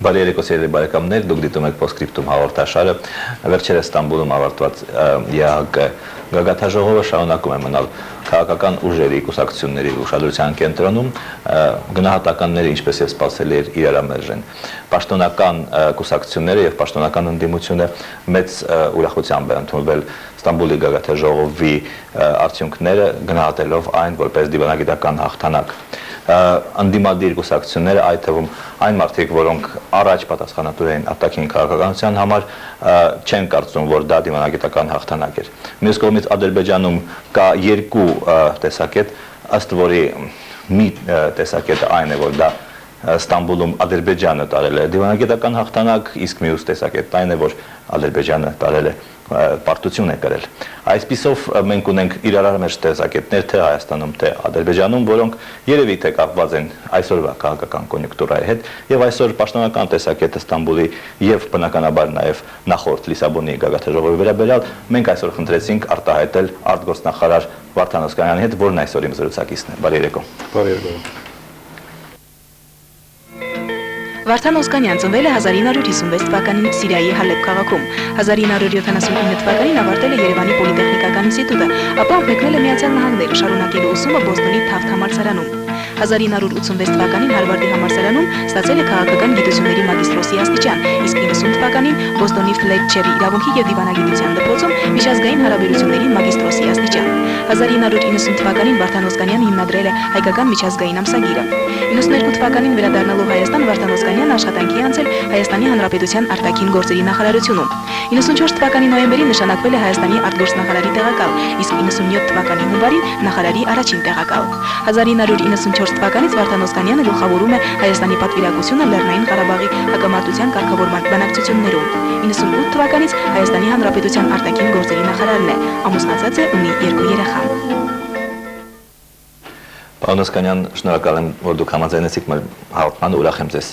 Բարի երեկո սիրելի բարեկամներ, դուք դիտում եք Postscriptum հաղորդաշարը։ Վերջերս Ստամբուլում ավարտված ԵԱՀԿ գագաթնաժողովը շարունակում է մնալ քաղաքական ուժերի կուսակցությունների ուշադրության կենտրոնում, գնահատականները, ինչպես եւ սպասելի էր, իրարամերժ են։ Պաշտոնական կուսակցությունները եւ պաշտոնական ընդդիմությունը մեծ ուրախությամբ են ընդունվել Ստամբուլի գագաթնաժողովի արդյունքները, գնահատելով այն որպես դիվանագիտական հաղթանակ։ Անդիմադիր կուսակցությունները, այդ թվում այն մարդիկ, որոնք առաջ պատասխանատու էին արտաքին քաղաքականության համար, չեն կարծում, որ դա դիվանագիտական հաղթանակ էր։ Մյուս կողմից Ադրբեջանում կա երկու տեսակետ, ըստ որի մի տեսակետը այն է, որ դա Ստամբուլում Ադրբեջանը տարել է դիվանագիտական հաղթանակ, իսկ մյուս տեսակետն այն է, որ Ադրբեջանը տարել է պարտություն է կրել։ Այսպիսով մենք ունենք իրարամերժ տեսակետներ թե Հայաստանում, թե Ադրբեջանում, որոնք երևի թե կապված են այսօրվա քաղաքական կոնյունկտուրայի հետ, եւ այսօր պաշտոնական տեսակետը Ստամբուլի եւ բնականաբար նաեւ նախորդ Լիսաբոնի գագաթնաժողովի վերաբերյալ մենք այսօր խնդրեցինք արտահայտել արտգործնախարար Վարդան Օսկանյանի հետ, որն այսօր իմ զրուցակիցն է։ Բարի երեկո։ Բարի երեկո։ Վարդան Օսկանյան ծնվել է 1956 թվականին Սիրիայի Հալեբ քաղաքում։ 1979 թվականին ավարտել է Երևանի պոլիտեխնիկական ինստիտուտը, ապա մեկնել է Միացյալ Նահանգները, շարունակելու ուսումը Բոստոնի Թավթ համալսարանում։ 1986 թվականին Հարվարդի համալսարանում ստացել է քաղաքական գիտությունների մագիստրոսի աստիճան, իսկ 90 թվականին Բոստոնի Ֆլետչերի իրավունքի եւ դիվանագիտության դպրոցում միջազգային հարաբերությունների մագիստրոսի աստիճան։ 1990 թվականին Վարդան Օսկանյանը հիմնադրել է հայկական միջազգային ամսագիրը։ 92 թվականին վերադառնալով Հայաստան, Վարդան Օսկանյանն աշխատանքի անցել Հայաստանի Հանրապետության արտաքին գործերի նախարարությունում։ 94 թվականի նոյեմբերին նշանակվել է Հայաստանի արտգործնախարարի տեղակալ, իսկ 97 թվականի հունվարին նախարարի առաջին տեղակալ։ 1994 թվականից Վարդան Օսկանյանը գլխավորում է Հայաստանի պատվիրակությունը Լեռնային Ղարաբաղի հակամարտության կարգավորման բանակցություններում։ 98 թվականից Հայաստանի Հանրապետության արտաքին գործերի նախարարն է, ամուսնացած է, ունի 2 երեխա։ Պարոն Օսկանյան, շնորհակալ եմ, որ դուք համաձայնեցիք մեր հաղորդմանը, ուրախ եմ ձեզ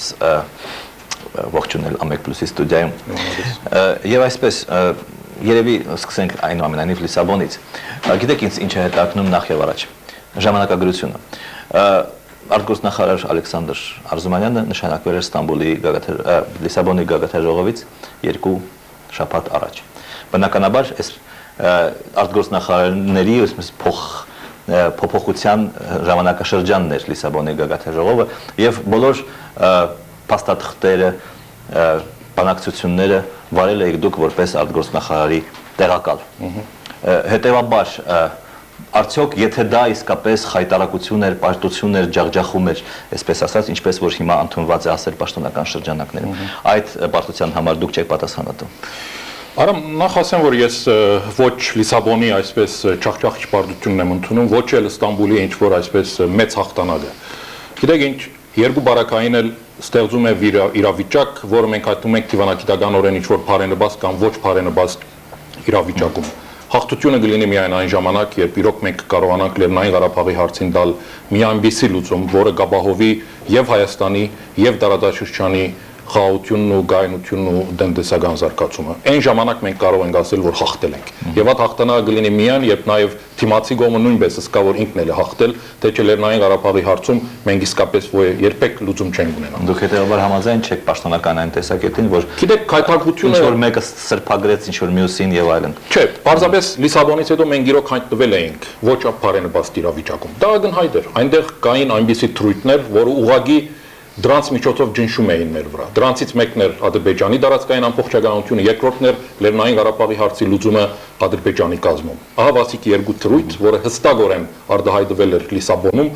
ողջունել Ամեկ+-ի ստուդիայում։ Եվ այսպես, երևի սկսենք այնուամենայնիվ Լիսաբոնից։ Գիտեք ինձ ինչ է հետաքրքրում նախ եւ առաջ ժամանակագրությունը։ Արտգործնախարար Ալեքսանդր Արզումանյանը նշանակվել էր Ստամբուլի Լիսաբոնի գագաթնաժողովից 2 շաբաթ առաջ։ Բնականաբար այս արտգործնախարարների փոփոխության ժամանակաշրջանն էր Լիսաբոնի գագաթնաժողովը եւ բոլոր փաստաթղթերը, բանակցությունները վարել եք դուք որպես արտգործնախարարի տեղակալ։ Հետևաբար արդյոք եթե դա իսկապես խայտարակություն էր, պարտություն էր, ջախջախում էր, այսպես ասած, ինչպես որ հիմա ընդունված է ասել պաշտոնական շրջանակներում, այդ պարտության համար դուք չեք պատասխանատու։ Արամ, նախ ասեմ, որ ես ոչ Լիսաբոնի այսպես չախճախիչ պարտությունն եմ ընդունում, ոչ էլ Ստամբուլի ինչ-որ այսպես մեծ հաղթանակը։ Գիտեք ինչ, երկու բարակային էլ ստեղծում է իրավիճակ, որը մենք հայտնում ենք դիվանագիտականորեն ինչ-որ բարենպաստ կամ ոչ բարենպաստ իրավիճակում։ Հաղթությունը կլինի միայն այն ժամանակ, երբ իրոք մենք կարողանանք Լեռնային Ղարաբաղի հարցին տալ մի այնպիսի լուծում, որը կապահովի եւ Հայաստանի եւ տարածաշրջանի խաղաղությունն ու գայունությունն ու տնտեսական զարգացումը։ Այն ժամանակ մենք կարող ենք ասել, որ հաղթել ենք։ Եվ այդ հաղթանակը կլինի միայն, երբ նաև թիմացի կողմը նույնպես հսկա որ ինքն էլ է հաղթել, թե չէ Լեռնային Ղարաբաղի հարցում մենք իսկապես երբեք լուծում չենք ունենա։ Դուք հետեւաբար համաձայն չեք պաշտոնական այն տեսակետին, որ գիտեք, քայթակությունը ինչ որ մեկը սրբագրեց, ինչ որ մյուսին եւ այլն։ Չէ, պարզապես Լիսաբոնից հետո մենք իրոք հայտնվել էինք ոչ բարենպաստ իրավիճակում։ Դա ակնհայտ էր։ Այնտեղ կային այնպիսի թրույթներ, որը ուղղակի դրանց միջոցով ջնշում էին մեր վրա։ Դրանցից մեկն էր Ադրբեջանի տարածքային ամբողջականությունը, երկրորդն էր Լեռնային Ղարաբաղի հարցի լուծումը Ադրբեջանի կազմում։ Ահա վասիկ երկու թրույթ, որը հստակորեն արտահայտվել էր Լիսաբոնում,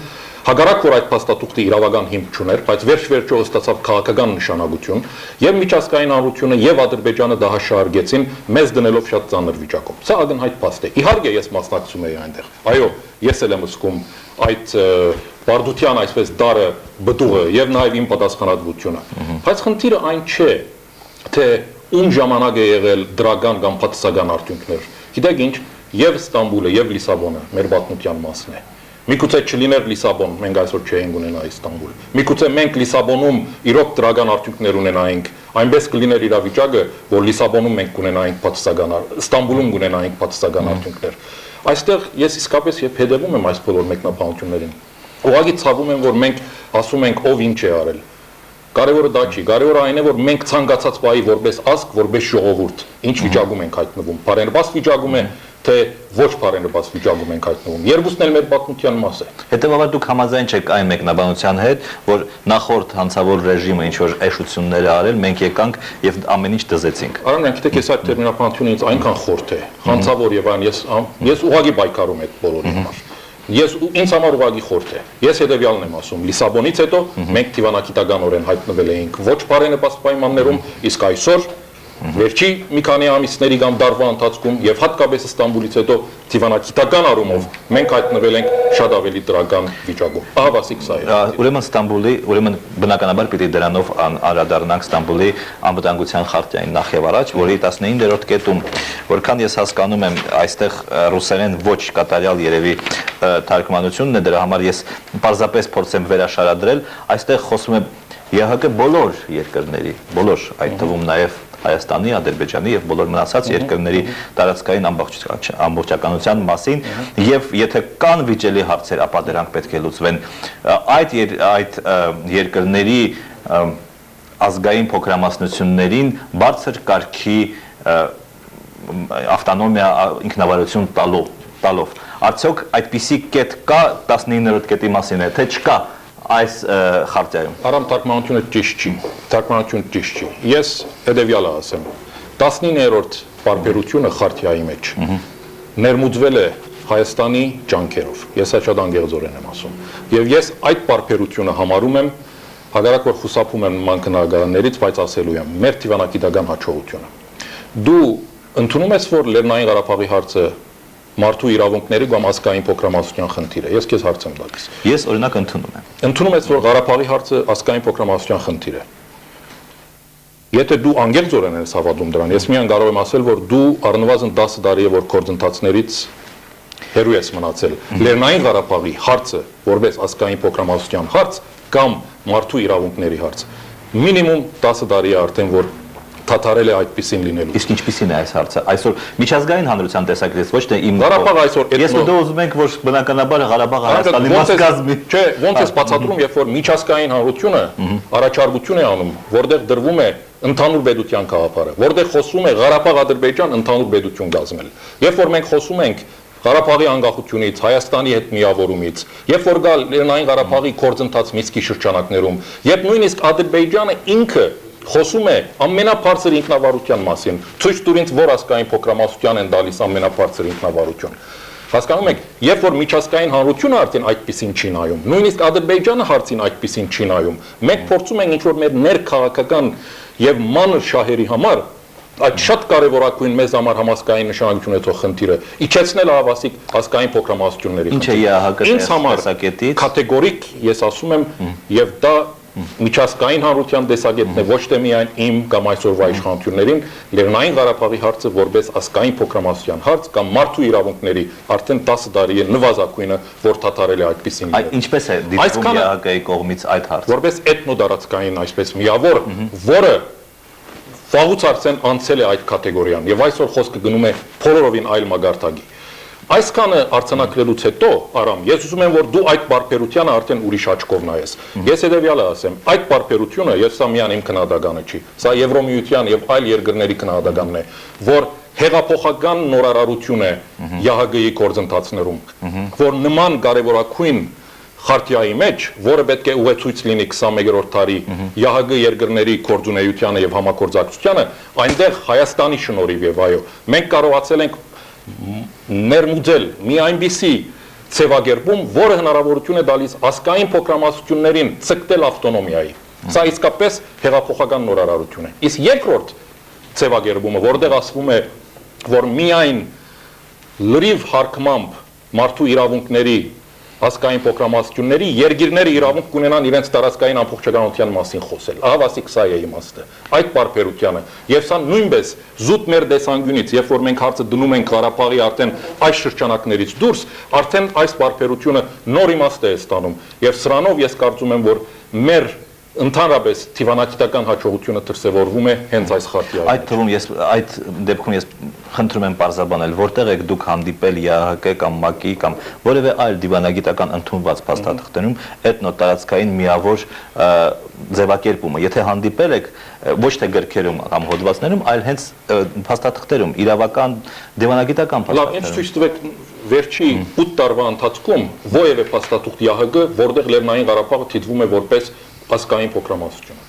հակառակ որ այդ փաստաթուղթը իրավական հիմք չուներ, բայց վերջ-վերջո ստացավ քաղաքական նշանակություն, եւ միջազգային հանրությունը եւ Ադրբեջանը դա հաշվարկեցին, մեզ դնելով շատ ծանր վիճակում։ Սա ակնհայտ փաստ է։ Իհարկե ես մասնակցում եի այնտեղ։ Այո, ես էլ եմ զգում այդ Բարդության այսպես դարը բտուղը եւ նաեւ իմ պատասխանատվությունը։ Բայց խնդիրը այն չէ, թե ում ժամանակ է եղել դրական կամ փաթսական արդյունքներ։ Գիտեք ինչ, եւ Ստամբուլը եւ Լիսաբոնը մեր պատմության մասն է։ Միգուցե չլիներ Լիսաբոն, մենք այսօր չէինք ունենա Ստամբուլ։ Միգուցե մենք Լիսաբոնում իրոք դրական արդյունքներ ունենայինք, այնպես կլիներ իրավիճակը, որ Լիսաբոնում մենք կունենայինք փաթսական, Ստամբուլում կունենայինք փաթսական արդյունքներ։ Այստեղ ես իսկապես եւ հետևում եմ այս բոլոր մեկնաբանություններին։ Ուղղակի ցավում եմ, որ մենք ասում ենք ով ինչ է արել։ Կարևորը դա չի, կարևորը այն է, որ մենք ցանկացած բայի որպես ազգ, որպես ժողովուրդ, ինչ վիճակում ենք հայտնվում, բարենպաստ վիճակում է, թե ոչ բարենպաստ վիճակում ենք հայտնվում։ Երկուսն էլ մեր պատմության մաս է։ Հետևաբար դուք համաձայն չեք այն մեկնաբանության հետ, որ նախորդ հանցավոր ռեժիմը ինչ որ էշություններ է արել, մենք եկանք եւ ամեն ինչ դզեցինք։ Արանք, գիտեք, ես այդ տերմինապանությունը ինձ այնքան խորթ է, հանցավոր եւ այն ես ուղղակի պայքարում եմ այդ բոլորի համար։ Ինձ համար ուղղակի խորթ է։ Ես հետևյալն եմ ասում, Լիսաբոնից հետո մենք դիվանագիտականորեն հայտնվել էինք ոչ բարենպաստ պայմաններում, իսկ այսօր վերջի մի քանի ամիսների կամ դարվա ընթացքում եւ հատկապես Ստամբուլից հետո դիվանագիտական առումով մենք հայտնվել ենք շատ ավելի դրական վիճակում։ Ահա բասիկ սա է։ Ուրեմն Ստամբուլի, ուրեմն բնականաբար պիտի դրանով անդրադառնանք Ստամբուլի անվտանգության խարտիային նախ եւ առաջ, որի 19-րդ կետում, որքան ես հասկանում եմ, այստեղ ռուսերեն ոչ կատարյալ երևի թարգմանությունն է, դրա համար ես պարզապես փորձեմ վերաշարադրել, այստեղ խոսում է ԵՀԿ բոլոր երկրների, բոլոր այդ թվում նաեւ Հայաստանի, Ադրբեջանի եւ բոլոր մնացած երկրների տարածքային ամբողջականության մասին եւ եթե կան վիճելի հարցեր, ապա դրանք պետք է լուծվեն այդ երկրների ազգային փոքրամասնություններին բարձր կարգի ավտոնոմիա ինքնավարություն տալով արդյոք այդպիսի կետ կա 19-րդ կետի մասին է թե չկա այս խարտիայում։ Արամ թարգմանությունը ճիշտ չի։ Թարգմանությունը ճիշտ չի։ Ես հետևյալը ասեմ։ 19-րդ պարբերությունը խարտիայի մեջ ներմուծվել է Հայաստանի ջանքերով։ Ես այդ շատ անգեղձորեն եմ ասում։ Եվ ես այդ պարբերությունը համարում եմ հակառակ որ խուսափում եմ նման քննարկումներից, բայց ասելու եմ մեր դիվանագիտական հաջողությունը։ Դու ընդունում ես, որ Լեռնային Ղարաբաղի հարցը մարդու իրավունքների կամ ազգային փոքրամասնության խնդիր է։ Ես քեզ հարց եմ տալիս։ Ես օրինակ ընդունում եմ։ Ընդունում ես, որ Ղարաբաղի հարցը ազգային փոքրամասնության խնդիր է։ Եթե դու անգեղձորեն ես հավատում դրան, ես միայն կարող եմ ասել, որ դու առնվազն 10 տարի է որ գործընթացներից հեռու ես մնացել։ Լեռնային Ղարաբաղի հարցը որպես ազգային փոքրամասնության հարց կամ մարդու իրավունքների հարց մինիմում 10 տարի է արդեն որ թաթարել է այդպեսին լինելու։ Իսկ ինչպիսին է այս հարցը։ Այսօր միջազգային հանրության տեսակետից ոչ թե իմ Ղարաբաղը այսօր ես ու դու ուզում ենք որ բնականաբար Ղարաբաղը Հայաստանի մաս կազմի։ Չէ, ոնց է բացատրում, երբ որ միջազգային հանրությունը առաջարկություն է անում, որտեղ դրվում է ընդհանուր պետության գաղափարը, որտեղ խոսում է Ղարաբաղ-Ադրբեջան ընդհանուր պետություն կազմել։ Երբ որ մենք խոսում ենք Ղարաբաղի անկախությունից, Հայաստանի հետ միավորումից, երբ որ գալ Լեռնային Ղարաբաղի գործընթաց Մինսկի շրջանակներում, երբ նույնիսկ Ադրբեջանը ինքը խոսում է ամենաբարձր ինքնավարության մասին, ցույց տուր ինձ որ ազգային փոքրամասնության են տալիս ամենաբարձր ինքնավարություն։ Հասկանում եք, երբ որ միջազգային հանրությունը արդեն այդպեսին չի նայում, նույնիսկ Ադրբեջանը հարցին այդպեսին չի նայում, մենք փորձում ենք ինչ որ մեր ներքաղաքական եւ մանր շահերի համար այդ շատ կարևորագույն մեզ համար համասկային նշանակություն ունեցող խնդիրը իջեցնել ավասիկ ազգային փոքրամասնությունների։ Ինչ է ԵԱՀԿ ինձ համար կատեգորիկ ես ասում եմ եւ դա միջազգային հանրության տեսակետն է ոչ թե միայն իմ կամ այսօրվա իշխանություններին Լեռնային Ղարաբաղի հարցը որպես ազգային փոքրամասնության հարց կամ մարդու իրավունքների արդեն 10 տարի է նվազագույնը որ թաթարել է այդպեսին։ Այդ ինչպես է դիտվում ԵԱՀԿ-ի կողմից այդ հարցը։ Որպես էթնոդարածքային այսպես միավոր, որը վաղուց արդեն անցել է այդ կատեգորիան եւ այսօր խոսքը գնում է բոլորովին այլ մագարտակի։ Այսքանը արձանագրելուց հետո, Արամ, ես ուզում եմ որ դու այդ բարբերությանը արդեն ուրիշ աչքով նայես։ Ես հետեւյալը ասեմ, այդ բարբերությունը, ես սա միայն իմ քննադատանը չի, սա Եվրոմիության եւ այլ երկրների քննադատանն է, որ հեղափոխական նորարարություն է ԵԱՀԿ-ի գործընթացներում, որ նման կարևորագույն խարտիայի մեջ, որը պետք է ուղեցույց լինի 21-րդ դարի ԵԱՀԿ երկրների կորձունեությանը եւ համագործակցությանը, այնտեղ Հայաստանի շնորհիվ եւ այո, մենք կարողացել ենք ներմուծել մի այնպիսի ցևագերբում, որը հնարավորություն է տալիս ազգային փոքրամասնություններին ցկտել ավտոնոմիայի։ Սա իսկապես հեղափոխական նորարարություն է։ Իսկ երկրորդ ցևագերբումը, որտեղ ասվում է, որ միայն լրիվ հարկմամբ մարդու իրավունքների ազգային փոքրամասնությունների երկիրները իրավունք կունենան իրենց տարածքային ամբողջականության մասին խոսել։ Ահավասիկ սա է իմաստը։ Այդ բարբերությանը եւ սա նույնպես զուտ մեր տեսանկյունից, երբ որ մենք հարցը դնում ենք Ղարաբաղի արդեն այս շրջանակներից դուրս, արդեն այս բարբերությունը նոր իմաստ է ստանում։ Եվ սրանով ես կարծում եմ, որ մեր Ընդհանրապես թիվանագիտական հաջողությունը դրսևորվում է հենց այս խարտիայում։ Այդ թվում այդ դեպքում ես խնդրում եմ պարզաբանել, որտեղ եք դուք հանդիպել ԵԱՀԿ կամ ՄԱԿ-ի կամ որևէ այլ դիվանագիտական ընդունված փաստաթղթերում էթնոտարածքային միավոր ձևակերպումը, եթե հանդիպել եք ոչ թե գրքերում կամ հոդվածներում, այլ հենց փաստաթղթերում, իրավական դիվանագիտական փաստաթղթերում։ Լավ, ինձ ցույց տվեք վերջի 8 տարվա ընթացքում որևէ փաստաթուղթ ԵԱՀԿ, որտեղ Լեռնային Ղարաբաղը դիտվում է որպես ազգային փոքրամասնություն։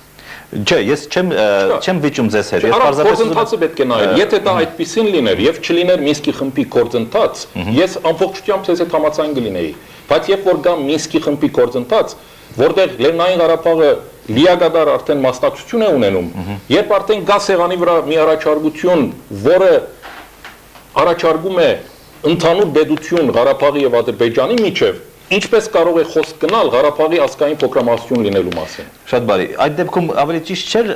Չէ, ես չեմ վիճում ձեզ հետ։ Ես պարզապես գործընթացը պետք է նայել։ Եթե դա այդպեսին լիներ եւ չլիներ Մինսկի խմբի գործընթաց, ես ամբողջությամբ ձեզ հետ համաձայն կլինեի։ Բայց երբ որ գա Մինսկի խմբի գործընթաց, որտեղ Լեռնային Ղարաբաղը լիագադար արդեն մասնակցություն է ունենում, երբ արդեն գա սեղանի վրա մի առաջարկություն, որը առաջարկում է ընդհանուր բեդություն Ղարաբաղի եւ Ադրբեջանի միջև, ինչպես կարող է խոսք գնալ Ղարաբաղի ազգային փոքրամասնություն լինելու մասին։ Շատ բարի։ Այդ դեպքում ավելի ճիշտ չէր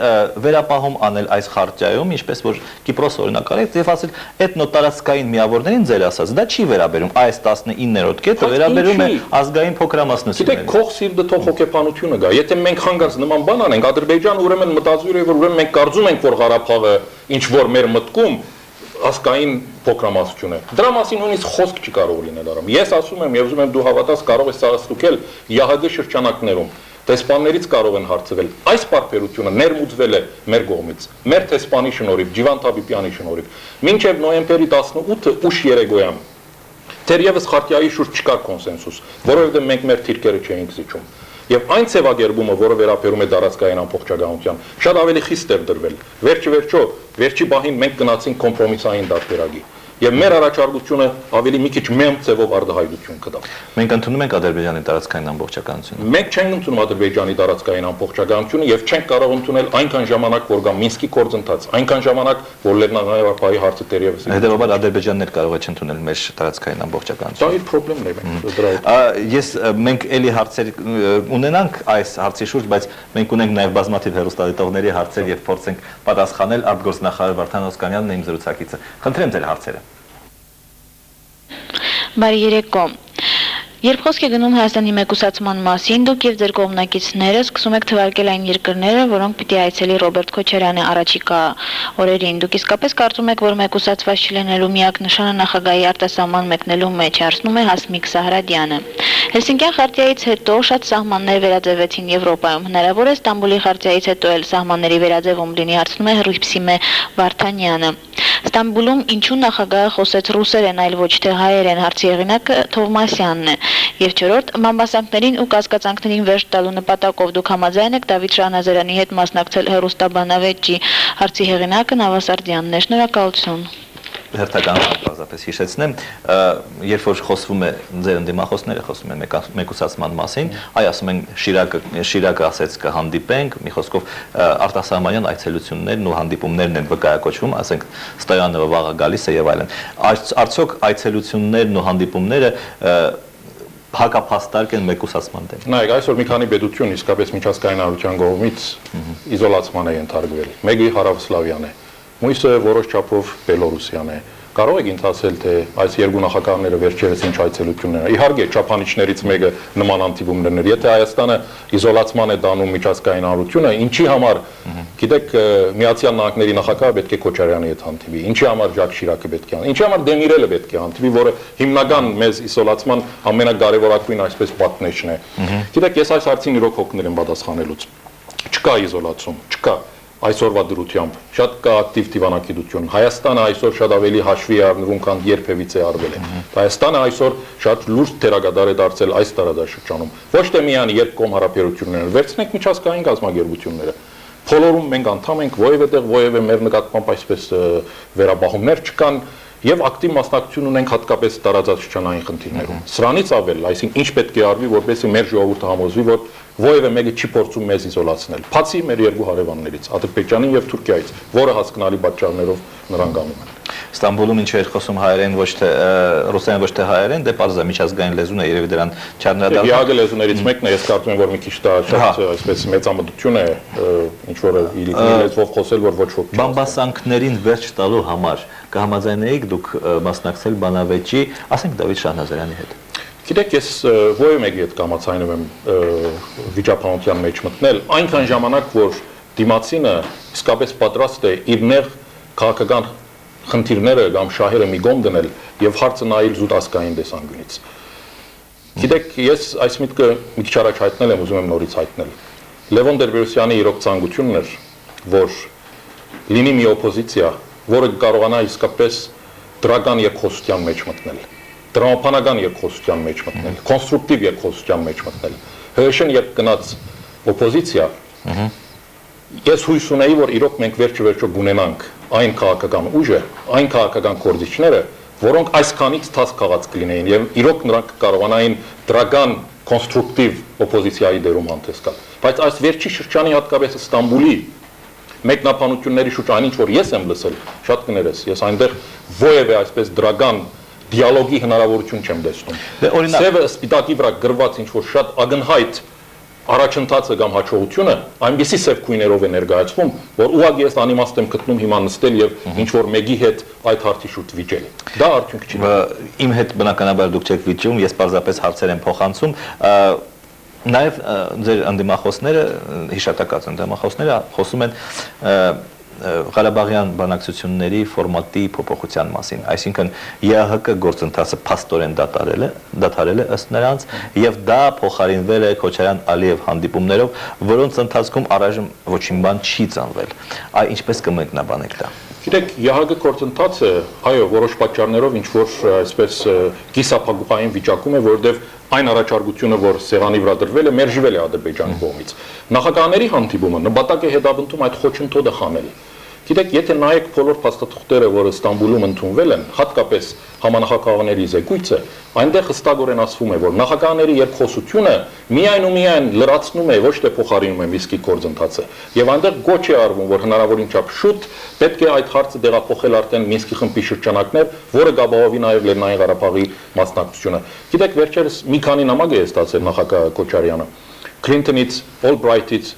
վերապահում անել այս խարտիայում, ինչպես որ Կիպրոս օրինակ արեց, եւ ասել էթնոտարածքային միավորներին ձեր ասած, դա չի վերաբերում, այս 19-րդ կետը վերաբերում է ազգային փոքրամասնություններին։ Գիտեք, քող սիրտը թող հոգեբանությունը գա։ Եթե մենք հանգած նման բան անենք, Ադրբեջանը ուրեմն մտածում է, որ ուրեմն մենք կարծում ենք, որ Ղարաբաղը ինչ որ մեր մտքում ազգային փոքրամասնություն է։ Դրա մասին նույնիսկ խոսք չի կարող լինել առամ։ Ես ասում եմ եւ ուզում եմ դու հավատաս, կարող ես սա ստուգել ԵԱՀԿ շրջանակներում։ Տեսփաններից կարող են հարցվել։ Այս բարբերությունը ներմուծվել է մեր կողմից։ Մեր տեսփանի շնորհիվ, Ջիվան Թաբիպյանի շնորհիվ։ Մինչև նոյեմբերի 18-ը ուշ երեկոյան թերևս խարտիայի շուրջ չկար կոնսենսուս, որովհետեւ մենք մեր թիրքերը չէինք զիջում։ Եվ այն ցեվագերբումը, որը վերաբերում է տարածքային ամբողջականության, շատ ավելի խիստ էր դրվել։ Վերջի վերջի բահին մենք գնացինք կոմպրոմիսային դաշտերագի։ Եվ մեր առաջարկությունը ավելի մի քիչ մեմ ձևով արդահայտություն կտա։ Մենք ընդունում ենք Ադրբեջանի տարածքային ամբողջականությունը։ Մենք չենք ընդունում Ադրբեջանի տարածքային ամբողջականությունը եւ չենք կարող ընդունել այնքան ժամանակ, որ գա Մինսկի գործընթաց, այնքան ժամանակ, որ Լեռնային Ղարաբաղի հարցը դեռևս։ Հետևաբար Ադրբեջանն էլ կարող է չընդունել մեր տարածքային ամբողջականությունը։ Դա իր խնդիրն է մենք էլի հարցեր ունենանք այս հարցի շուրջ, բայց մենք ունենք նաեւ բազմաթիվ հեռուստադիտողների հարցեր եւ փորձենք պատասխանել արտգործնախարար Վարդան Օսկանյանն իմ զրուցակիցը։ Խնդրեմ ձեր հարցերը։ Բարի երեկո։ Երբ խոսք է գնում Հայաստանի մեկուսացման մասին, դուք եւ ձեր կողմնակիցները սկսում եք թվարկել այն երկրները, որոնք պիտի այցելի Ռոբերտ Քոչարյանը առաջիկա օրերին։ Դուք իսկապես կարծում եք, որ մեկուսացված չլինելու միակ նշանը նախագահի արտասահման մեկնելու մեջ հարցնում է Հասմիկ Սահրադյանը։ Հելսինկյան խարտիայից հետո շատ սահմաններ վերաձևեցին Եվրոպայում։ Հնարավոր է Ստամբուլի խարտիայից հետո էլ սահմանների վերաձևում լինի, հարցնում է Հռիփսիմե Վարդանյանը։ Ստամբուլում ինչու նախագահը խոսեց ռուսերեն, այլ ոչ թե հայերեն, հարցի հեղինակը Թովմասյանն է։ Եվ չորրորդ, մամբասանքներին ու կասկածանքներին վերջ տալու նպատակով դուք համաձայն եք Դավիթ Շահնազարյանի հետ մասնակցել հեռուստաբանավեճի, հարցի հեղինակը Նավասարդյանն է։ Շնորհակալություն։ Հերթական պարզապես հիշեցնեմ, երբ որ խոսվում է ձեր ընդդիմախոսները խոսում են մեկուսացման մասին, ասում են Շիրակը ասեց կհանդիպենք, մի խոսքով արտասահմանյան այցելություններն ու հանդիպումներն են վկայակոչվում, ասենք Ստոյանովը վաղը գալիս է եւ այլն։ Արդյոք այցելություններն ու հանդիպումները հակափաստարկ են մեկուսացման դեմ։ Նայեք, այսօր մի քանի պետություն իսկապես միջազգային հանրության կողմից իզոլացման է ենթարկվել։ Մեկը Հարավսլավիան է, մյուսը որոշ չափով Բելոռուսիան է։ Կարող եք ինձ ասել, թե այս երկու նախագահները վերջերս ինչ այցելություններ են։ Իհարկե, չափանիշներից մեկը նման հանդիպումներն էր։ Եթե Հայաստանը իզոլացման է դանում միջազգային հանրությունը, ինչի համար, գիտեք, Միացյալ Նահանգների նախագահը պետք է Քոչարյանի հետ հանդիպի, ինչի համար Ժակ Շիրակը պետք է հանդիպի, ինչի համար Դեմիրելը պետք է հանդիպի, որը հիմնական մեզ իզոլացման ամենակարևորագույն այսպես պատնեշն է։ Գիտեք, ես այս հարցին իրոք հոգներ եմ պատասխանելուց։ Չկա իզոլացում, չկա։ Այսօրվա դրությամբ շատ կա ակտիվ դիվանագիտություն։ Հայաստանը այսօր շատ ավելի հաշվի է առնվում, քան երբևիցե արվել է։ Հայաստանը այսօր շատ լուրջ թերագադար է դարձել այս տարածաշրջանում։ Ոչ թե միայն երկկողմ հարաբերությունները, վերցնենք միջազգային կազմակերպությունները։ Բոլորում մենք անդամ ենք, որևէտեղ որևէ մեր նկատմամբ այսպես վերաբախումներ չկան եւ ակտիվ մասնակցություն ունենք հատկապես տարածաշրջանային խնդիրներում։ Սրանից ավել, այսինքն ինչ պետք է արվի, որպեսզի մեր ժողովուրդը համոզվի, որ որևէ մեկը չի փորձում մեզ իզոլացնել։ Բացի մեր երկու հարևաններից, Ադրբեջանին եւ Թուրքիայից, որը հասկանալի պատճառներով նրանք անում են։ Ստամբուլում ինչ էր խոսում հայերեն, ոչ թե ռուսերեն, ոչ թե հայերեն, դե պարզ է միջազգային լեզուն է, երևի դրան չարնադառնում։ Յագը լեզուներից մեկն է, ես կարծում եմ, որ մի քիչ դա շատ այսպես մեծամտություն է, ինչ որ լեզվով խոսել, որ ոչ ոք։ Բամբասանքներին վերջ տալու համար կհամաձայնեիք դուք մասնակցել բանավեճի, ասենք Դավիթ Շահնազարյանի հետ։ Գիտեք, ես ո՞յ մեկի հետ կամացայնում եմ վիճապանության մեջ մտնել, այնքան ժամանակ, որ դիմացինը իսկապես պատրաստ է իր նեղ քաղաքական խնդիրները կամ շահերը մի կողմ դնել եւ հարցը նայել զուտ ազգային տեսանկյունից։ Գիտեք, ես այս միտքը մի քիչ առաջ հայտնել եմ, ուզում եմ նորից հայտնել։ Լևոն Տեր-Պետրոսյանի իրոք ցանկությունն էր, որ լինի մի օպոզիցիա, որը կարողանա իսկապես դրական երկխոսության մեջ մտնել, դրամապանական երկխոսության մեջ մտնել, կոնստրուկտիվ երկխոսության մեջ մտնել։ ՀՀՇ-ն երբ գնաց օպոզիցիա, ես հույս ունեի, որ իրոք մենք վերջ-վերջո կունենանք այն քաղաքական ուժը, այն քաղաքական կորձիչները, որոնք այսքանից ցած քաղաց կլինեին եւ իրոք նրանք կարողանային դրական կոնստրուկտիվ օպոզիցիայի դերում հանդես գալ։ Բայց այս վերջի շրջանի հատկապես Ստամբուլի մեկնաբանությունների շուրջ այնինչ որ ես եմ լսել, շատ կներես, ես այնտեղ ովևէ այսպես դրական դիալոգի հնարավորություն չեմ տեսնում։ Սևը սպիտակի վրա գրված ինչ որ շատ ակնհայտ առաջընթացը կամ հաջողությունը այնպիսի սև քույներով է ներկայացվում, որ ուղղակի ես անիմաստ եմ գտնում հիմա նստել եւ ինչ որ մեկի հետ այդ հարցի շուրջ վիճել։ Դա արդյունք չի։ Իմ հետ բնականաբար դուք չեք վիճում, ես պարզապես հարցեր եմ փոխանցում։ Նաև ձեր ընդդիմախոսները, հիշատակած ընդդիմախոսները խոսում են Ղարաբաղյան բանակցությունների ֆորմատի փոփոխության մասին, այսինքն ԵԱՀԿ գործընթացը փաստորեն դադարել է ըստ նրանց եւ դա փոխարինվել է Քոչարյան-Ալիև հանդիպումներով, որոնց ընթացքում առայժմ ոչինչ բան չի ծնվել։ Այ ինչպես կմեկնաբանեք դա։ Գիտեք, ԵԱՀԿ գործընթացը, այո, որոշ պատճառներով ինչ որ այսպես կիսափակուղային վիճակում է, որովհետեւ այն առաջարկությունը, որ սեղանի վրա դրվել է, մերժվել է Ադրբեջանի կողմից։ Նախագահների հանդիպումը նպատակ է հետապնդում այդ խոչընդոտը խանել։ Գիտեք, եթե նայեք բոլոր փաստաթղթերը, որը Ստամբուլում ընդունվել են, հատկապես համանախագահների զեկույցը, այնտեղ հստակորեն ասվում է, որ նախագահների երկխոսությունը միայն ու միայն լրացնում է, ոչ թե փոխարինում է Մինսկի գործընթացը։ Եվ այնտեղ գոչ է արվում, որ հնարավորին չափ շուտ պետք է այդ հարցը դեղափոխել արդեն Մինսկի խմբի շրջանակներ, որը կապահովի նաև Լեռնային Ղարաբաղի մասնակցությունը։ Գիտեք, վերջերս մի քանի նամակ է ստացել նախագահ Քոչարյանը Քլինթոնից, Օլբրայթից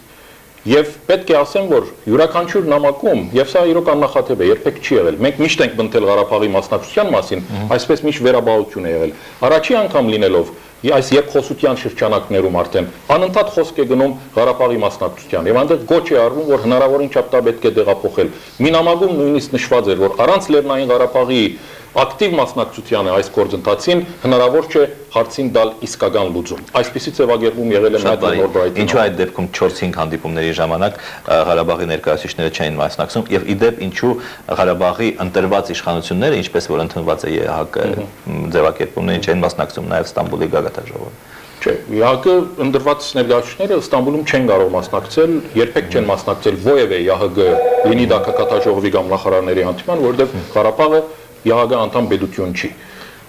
Եվ պետք է ասեմ, որ յուրաքանչյուր նամակում, եւ սա իրոք աննախադեպ է, երբեք չի եղել։ Մենք միշտ ենք բննել Ղարաբաղի մասնակցության մասին, այսպես միշտ վերաբաղություն է եղել։ Առաջի անգամ լինելով այս երկխոսության շրջանակներում արդեն անընդհատ խոսք է գնում Ղարաբաղի մասնակցության եւ այնտեղ գոչ է արվում, որ հնարավորին չափ դա պետք է դեղափոխել։ Մի նամակում նույնիսկ նշված էր, որ առանց Լեռնային Ղարաբաղի ակտիվ մասնակցությանը այս գործընթացին հնարավոր չէ հարցին տալ իսկական լուծում։ Այսպիսի ձևակերպում եղել է Մայքլ Օլբրայթի։ Ինչու այդ դեպքում 4-5 հանդիպումների ժամանակ Ղարաբաղի ներկայացուցիչները չէին մասնակցում եւ ի դեպ ինչու Ղարաբաղի ընտրված իշխանությունները, ինչպես որ ընդունված է ԵԱՀԿ ձևակերպումներին, չէին մասնակցում նաեւ Ստամբուլի գագաթնաժողովին։ Չէ, ԵԱՀԿ ընդրված ներկայացուցիչները Ստամբուլում չեն կարող մասնակցել, երբեք չեն մասնակցել ովևէ ԵԱՀԿ լինի դա կակատաժողովի կամ նախարարների հանդիպման, որովհետեւ Ղարաբաղը ԵԱՀԿ անդամ պետություն չի։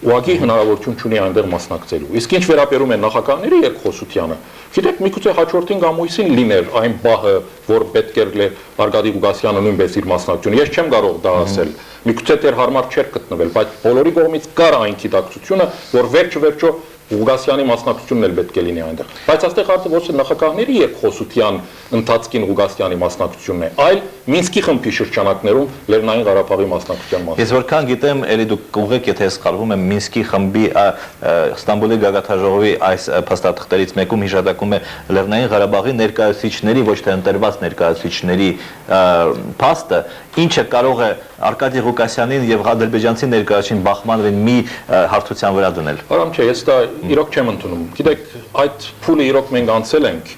Ուղղակի հնարավորություն չունի այնտեղ մասնակցելու։ Իսկ ինչ վերաբերում է նախագահների երկխոսությանը, գիտեք, միգուցե հաջորդին գամույսին լիներ այն բահը, որ պետք էր Արգադի Ղուկասյանը նույնպես իր մասնակցությունը։ Ես չեմ կարող դա ասել։ Միգուցե դեռ հարմար չէր գտնվել, բայց բոլորի կողմից կար այն գիտակցությունը, որ վերջ-վերջո Ղուկասյանի մասնակցությունն էլ պետք է լինի այնտեղ։ Բայց այստեղ հարցը ոչ թե նախագահների երկխոսության ընթացքին Ղուկասյանի մասնակցությունն է, այլ Մինսկի խմբի շրջանակներում Լեռնային Ղարաբաղի մասնակցության մասին։ Ես որքան գիտեմ, ելի դուք ուղղեք, եթե սխալվում եմ, Մինսկի խմբի Ստամբուլի գագաթնաժողովի այս փաստաթղթերից մեկում հիշատակում է Լեռնային Ղարաբաղի ներկայացուցիչների, ոչ թե ընտրված ներկայացուցիչների փաստը, ինչը կարող է Արկադի Ղուկասյանին եւ ադրբեջանցի ներկայացուցիչին Բախմանովին մի հարթության վրա դնել։ Արամ չէ, ես դա իրոք չեմ ընդունում։ Գիտեք, այդ փուլը իրոք մենք անցել ենք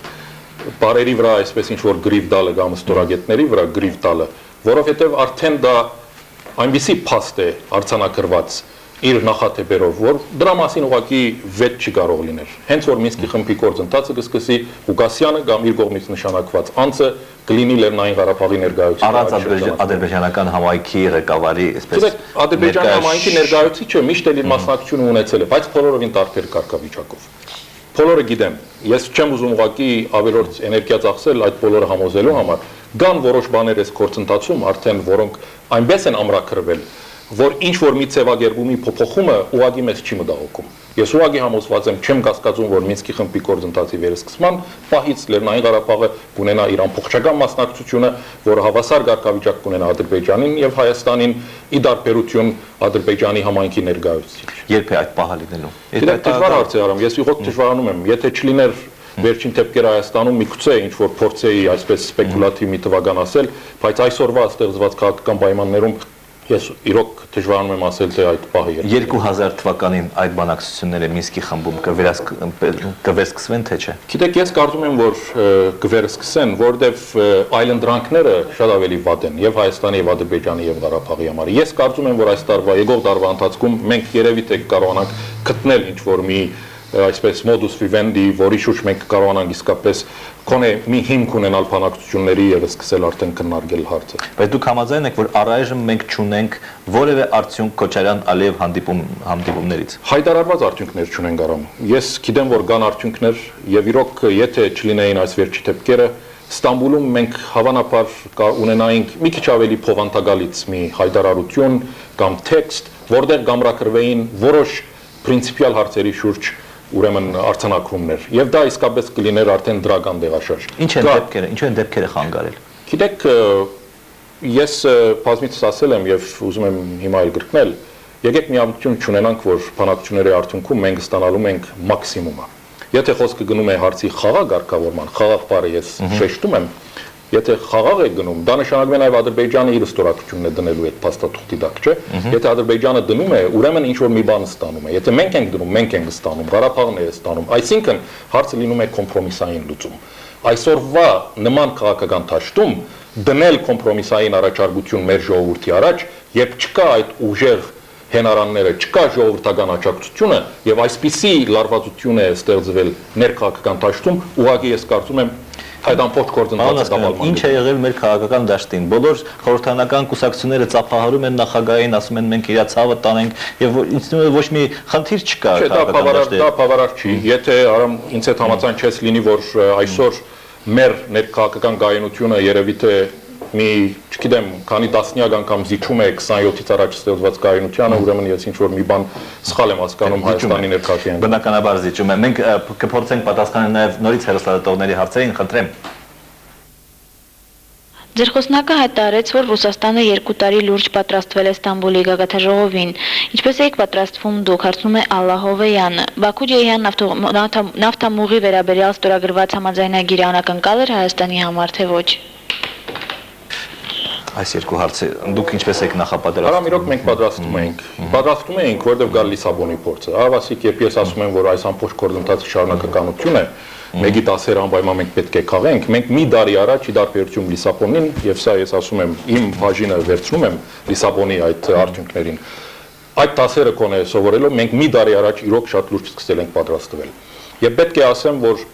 բարերի վրա, այսպես ինչ որ գրիվ տալը կամ ստորագետների վրա գրիվ տալը, որովհետեւ արդեն դա այնպիսի փաստ է արձանագրված իր նախաթեպերով, որ դրա մասին ուղղակի վեճ չի կարող լինել։ Հենց որ Մինսկի խմբի գործընթացը կսկսի Ղուկասյանը կամ իր կողմից նշանակված անձը կլինի Լեռնային Ղարաբաղի ներկայացուցիչ։ Առանց ադրբեջանական համայնքի ղեկավարի, այսպես ադրբեջանի համայնքի ներկայացուցիչը միշտ էլ իր մասնակցությունը ունեցել է, բայց բոլորովին տարբեր կարգավիճակով։ Բոլորը գիտեմ, ես չեմ ուզում ուղղակի ավելորդ էներգիա ծախսել այդ բոլորը համոզելու համար, կան որոշ բաներ այս գործընթացում արդեն որոնք այնպես են ամրագրվել, որ ինչ որ մի ձևակերպումի փոփոխումը ուղղակի մեզ չի մտահոգում։ Ես ուղղակի համոզված եմ, չեմ կասկածում, որ Մինսկի խմբի գործընթացի վերսկսման պահից Լեռնային Ղարաբաղը կունենա իր ամբողջական մասնակցությունը, որը հավասար կարգավիճակ կունենա Ադրբեջանին եւ Հայաստանին, ի տարբերություն Ադրբեջանի համայնքի ներկայացուցիչ։ Երբ է այդ պահը լինելու։ Դե դժվար հարց է արամ, ես իհոք դժվարանում եմ, եթե չլիներ վերջին դեպքերը Հայաստանում միգուցե ինչ որ փորձեի այսպես սպեկուլատիվ մի թվական ասել, բայց այսօրվա ստեղծված քաղաքական պայմաններում ես իրոք դժվարանում եմ ասել, թե այդ պահը 2000 թվականին այդ բանակցությունները Մինսկի խմբում կվերսկսվեն, թե չէ։ Գիտեք, ես կարծում եմ, որ կվերսկսեն, որովհետև այլընտրանքները շատ ավելի վատ են եւ Հայաստանի եւ Ադրբեջանի եւ Ղարաբաղի համար։ Ես կարծում եմ, որ այս տարվա եկող տարվա ընթացքում մենք երևի թե կարողանանք գտնել ինչ որ մի այսպես modus vivendi, որի շուրջ մենք կարողանանք իսկապես կոնե մի հիմք ունենալ բանակցությունների եւ սկսել արդեն քննարկել հարցը։ Բայց դուք համաձայն եք, որ առայժմ մենք չունենք որևէ արդյունք Քոչարյան-Ալիև հանդիպումներից։ Հայտարարված արդյունքներ չունենք արամ։ Ես գիտեմ, որ կան արդյունքներ եւ իրոք եթե չլինեին այս վերջի դեպքերը, Ստամբուլում մենք հավանաբար ունենայինք մի քիչ ավելի փոխանցագալից մի հայտարարություն կամ տեքստ, որտեղ կամրակրվեին որոշ պրինցիպիալ հարցերի շուրջ ուրեմն արձանագրումներ եւ դա իսկապես կլիներ արդեն դրական դեղաշարժ։ Ինչու են դեպքերը խանգարել։ Գիտեք, ես բազմիցս ասել եմ եւ ուզում եմ հիմա էլ կրկնել, եկեք միամտություն չունենանք, որ բանակցությունների արդյունքում մենք ստանալու ենք մաքսիմումը։ Եթե խոսքը գնում է հարցի խաղաղ ղեկավարման, խաղաղ բառը ես շեշտում եմ, եթե խաղաղ է գնում, դա նշանակում է նաև Ադրբեջանը իր ստորագրությունն է դնելու այդ փաստաթուղթի տակ, չէ՞։ Եթե Ադրբեջանը դնում է, ուրեմն ինչ որ մի բան ստանում է։ Եթե մենք ենք դնում, մենք ենք ստանում, Ղարաբաղն է ստանում։ Այսինքն հարցը լինում է կոմպրոմիսային լուծում։ Այսօրվա նման քաղաքական դաշտում դնել կոմպրոմիսային առաջարկություն մեր ժողովրդի առաջ, երբ չկա այդ ուժեղ հենարանները, չկա ժողովրդական աջակցությունը եւ այսպիսի լարվածություն է ստեղծվել ներքաղաքական դաշտում, ուղղակի ես կարծում եմ այդ ամբողջ գործընթացը կապալման։ Ինչ է եղել մեր քաղաքական դաշտին։ Բոլոր խորհրդանական կուսակցությունները ծափահարում են նախագահային, ասում են մենք իր ցավը տանենք եւ ինձ թվում է ոչ մի խնդիր չկա քաղաքական դաշտի։ Դա բավարար չի։ Եթե արամ ինձ հետ համաձայն չես լինի, որ այսօր մեր ներքաղաքական գայունությունը երևի թե մի, չգիտեմ, քանի տասնյակ անգամ զիջում է 27-ից առաջ ստեղծված կայունությանը, ուրեմն ես ինչ որ մի բան սխալ եմ հասկանում Հայաստանի ներքաղաքական։ Բնականաբար զիջում է։ Մենք կփորձենք պատասխանել նաև նորից հեռուստադիտողների հարցերին, խնդրեմ։ Ձեր խոսնակը հայտարարեց, որ Ռուսաստանը 2 տարի լուրջ պատրաստվել է Ստամբուլի գագաթաժողովին։ Ինչպես եք պատրաստվում դուք, հարցնում է Ալլա Հովեյանը։ Բաքու-Ջեհյան նավթամուղի վերաբերյալ ստորագրված համաձայնագիրը անակնկալ էր Հայաստանի համար, թե ոչ։ Այս երկու հարցը դուք ինչպես եք նախապատրաստվում։ Արամ իրոք մենք պատրաստվում էինք, որովհետև գալ Լիսաբոնի փորձը։ Ավասիկ, երբ ես ասում եմ, որ այս ամբողջ գործընթացի շարունակականություն է, մեկի 10 անպայման մենք պետք է քաղենք, մենք մի տարի առաջ ի տարբերություն Լիսաբոնին, եւ սա ես ասում եմ, իմ բաժինը վերցնում եմ Լիսաբոնի այդ արդյունքներին։ Այդ 10-ը կոնե սովորելով մենք մի տարի առաջ իրոք շատ լուրջ սկսել ենք պատրաստվել։ Եվ պետք է ասեմ, որ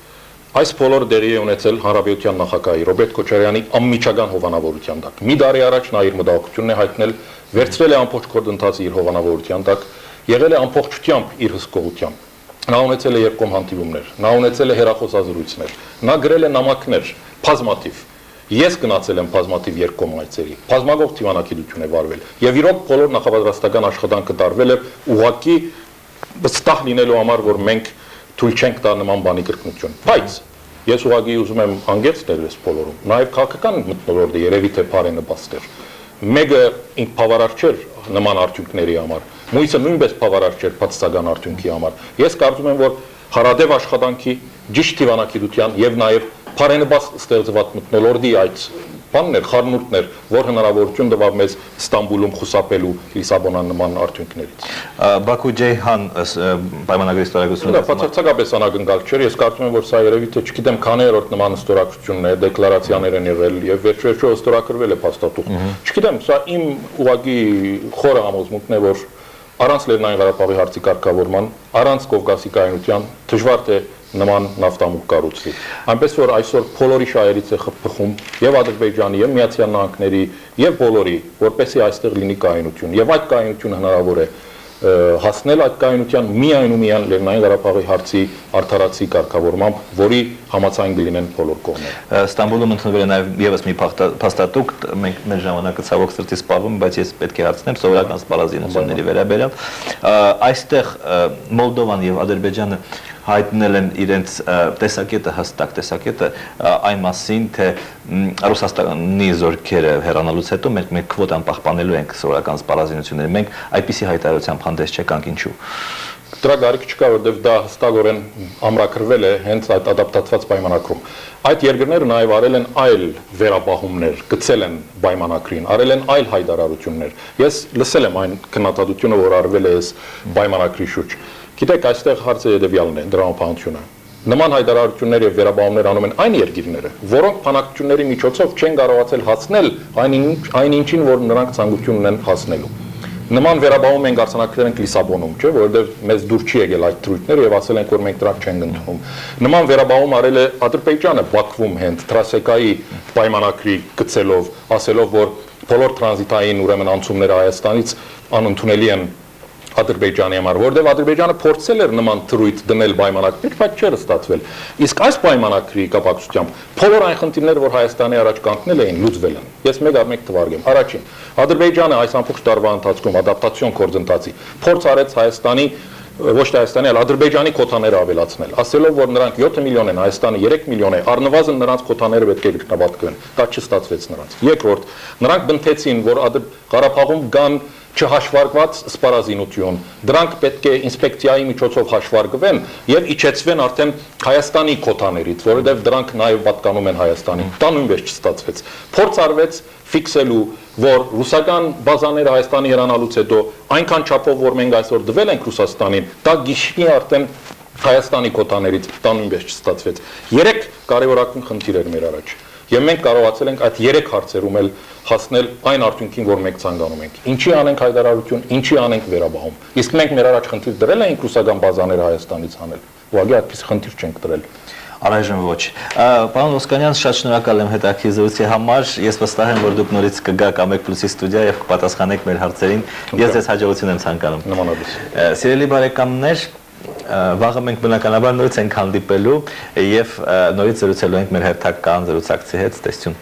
այս բոլորը դեղի է ունեցել Հանրապետության նախագահի Ռոբերտ Քոչարյանի անմիջական հովանավորության տակ։ Մի տարի առաջ նա իր մտահոգությունն է հայտնել, վերցրել է ամբողջ գործընթացը իր հովանավորության տակ, եղել է ամբողջությամբ իր հսկողությամբ։ Նա ունեցել է երկկողմ հանդիպումներ, նա ունեցել է հեռախոսազրույցներ, նա գրել է նամակներ, բազմաթիվ։ Ես գնացել եմ բազմաթիվ երկկողմ այցերի, բազմագող դիվանագիտություն է վարվել, եւ իրոք բոլոր նախապատրաստական աշխատանքը տարվել է ուղղակի վստահ լինելու համար, որ մենք թույլ չենք տա նման բանի կրկնություն։ Բայց ես ուղղակի ուզում եմ անգերց ներես բոլորում, նաև քաղաքական մթնոլորտը երևի թե բարենպաստ էր։ Մեկը ինք բավարար չէր նման արդյունքների համար, մյուսը նույնպես բավարար չէր բացասական արդյունքի համար։ Ես կարծում եմ, որ հարադեպ աշխատանքի, ճիշտ դիվանագիտության եւ նաև բարենպաստ ստեղծված մթնոլորտի այդ բաններ, խառնուրդներ, որ հնարավորություն տվավ մեզ Ստամբուլում խուսափելու Լիսաբոնան նման արդյունքներից։ Բաքու-Ջեհան պայմանագրի ստորագրությունը դա բացարձակապես անակնկալ չէր, ես կարծում եմ, որ սա երևի թե չգիտեմ քաներորդ նման ստորագրությունն է, դեկլարացիաներ են եղել եւ վերջ-վերջո ստորագրվել է փաստաթուղթ։ Չգիտեմ, սա իմ ուղղակի խորը համոզմունքն է, որ առանց Լեռնային Ղարաբաղի հարցի կարգավորման, առանց Կովկասի կայունության դժվար թե նման նավթամուղ կառուցվի։ Այնպես որ այսօր բոլորի շահերից է խփխում եւ Ադրբեջանի եւ Միացյալ Նահանգների եւ բոլորի, որպեսզի այստեղ լինի կայունություն եւ այդ կայունությունը հնարավոր է հասնել այդ կայունության միայն ու միայն Լեռնային Ղարաբաղի հարցի արդարացի կարգավորմամբ, որի համաձայն կլինեն բոլոր կողմերը։ Ստամբուլում ընդունվել է նաև եւս մի փաստաթուղթ, մենք մեր ժամանակը ցավոք սրտի սպառվում, բայց ես պետք է հարցնեմ սովորական սպառազինությունների վերաբերյալ։ Այստեղ Մոլդովան եւ Ադրբեջանը հայտնել են իրենց տեսակետը, հստակ տեսակետը այն մասին, թե Ռուսաստանի զորքերը հեռանալուց հետո մենք քվոտան պահպանելու ենք սովորական սպառազինությունները։ Մենք այդպիսի հայտարարությամբ հանդես չեկանք, ինչու։ Դրա գարիք չկա, որովհետև դա հստակորեն ամրագրվել է հենց այդ ադապտացված պայմանագրում։ Այդ երկրները նաև արել են այլ վերապահումներ, գցել են պայմանագրին, արել են այլ հայտարարություններ։ Ես լսել եմ այն քննադատությունը, որ արվել է այս պայմանագրի շուրջ։ Գիտեք, այստեղ հարցը հետևյալն է, դրամապանությունը։ Նման հայտարարություններ եւ վերաբահումներ անում են այն երկիրները, որոնք բանակցությունների միջոցով չեն կարողացել հասնել այն ինչին, որ նրանք ցանկություն ունեն հասնելու։ Նման վերաբահում ենք արձանագրել ենք Լիսաբոնում, չէ՞, որովհետև մեզ դուր չի եկել այդ թրույթները եւ ասել ենք, որ մենք դրանք չենք ընդունում։ Նման վերաբահում արել է Ադրբեջանը Բաքվում հենց Տրասեկայի պայմանագրի գծելով, ասելով, որ բոլոր տրանզիտային ուրեմն անցումները Հայաստանից անընդունելի են Ադրբեջանի համար, որովհետև Ադրբեջանը փորձել էր նման թրույթ դնել պայմանագրեր, բայց չէր ստացվել։ Իսկ այս պայմանագրի կապակցությամբ բոլոր այն խնդիրները, որ Հայաստանի առաջ կանգնել էին, լուծվել են։ Ես մեկ թվարկեմ։ Առաջին, Ադրբեջանը այս ամբողջ տարվա ընթացքում ադապտացիոն գործընթացի փորձ արեց Հայաստանի ոչ թե Հայաստանի, այլ Ադրբեջանի քոթաները ավելացնել, ասելով, որ նրանք 7 միլիոն են, Հայաստանը 3 միլիոն է, առնվազն նրանց քոթաները պետք է ինքնաբատկվեն։ Դա չստացվեց նրանց։ Երկրորդ, նրանք բնթեցին, որ Ղարաբաղում կան չհաշվարկված սպառազինություն, դրանք պետք է ինսպեկցիայի միջոցով հաշվարկվեն եւ իջեցվեն արդեն Հայաստանի քոթաներից, որովհետեւ դրանք նաեւ պատկանում են Հայաստանին։ Դա նույնպես չստացվեց։ Փորձ արվեց ֆիքսելու, որ ռուսական բազաները Հայաստանի հեռանալուց հետո այնքան չափով, որ մենք այսօր դվել ենք Ռուսաստանին, դա գիշնի արդեն Հայաստանի քոթաներից, դա նույնպես չստացվեց։ 3 կարևորագույն խնդիր էր մեր առաջ։ Եվ մենք կարողացել ենք այդ 3 հարցերում էլ հասնել այն արդյունքին, որ մենք ցանկանում ենք։ Ինչի անենք հայտարարություն, ինչի անենք վերաբահում։ Իսկ մենք մեր առաջ խնդիր դրել ենք ռուսական բազաները Հայաստանից հանել։ Ուղղակի այդպես խնդիր չենք դրել։ Առայժմ ոչ։ Պարոն Օսկանյան, շատ շնորհակալ եմ հետաքրքրության համար։ Ես վստահ եմ, որ դուք նորից կգաք Ամեկ+-ի ստուդիա եւ կպատասխանեք մեր հարցերին։ Ես ձեզ հաջողություն եմ ցանկանում։ Նմանապես։ Սիրելի բարեկամներ, վաղը մենք բնականաբար նորից ենք հանդիպելու եւ նորից զրուցելու ենք մեր հերթական զրուցակցի հետ։ Տեսություն։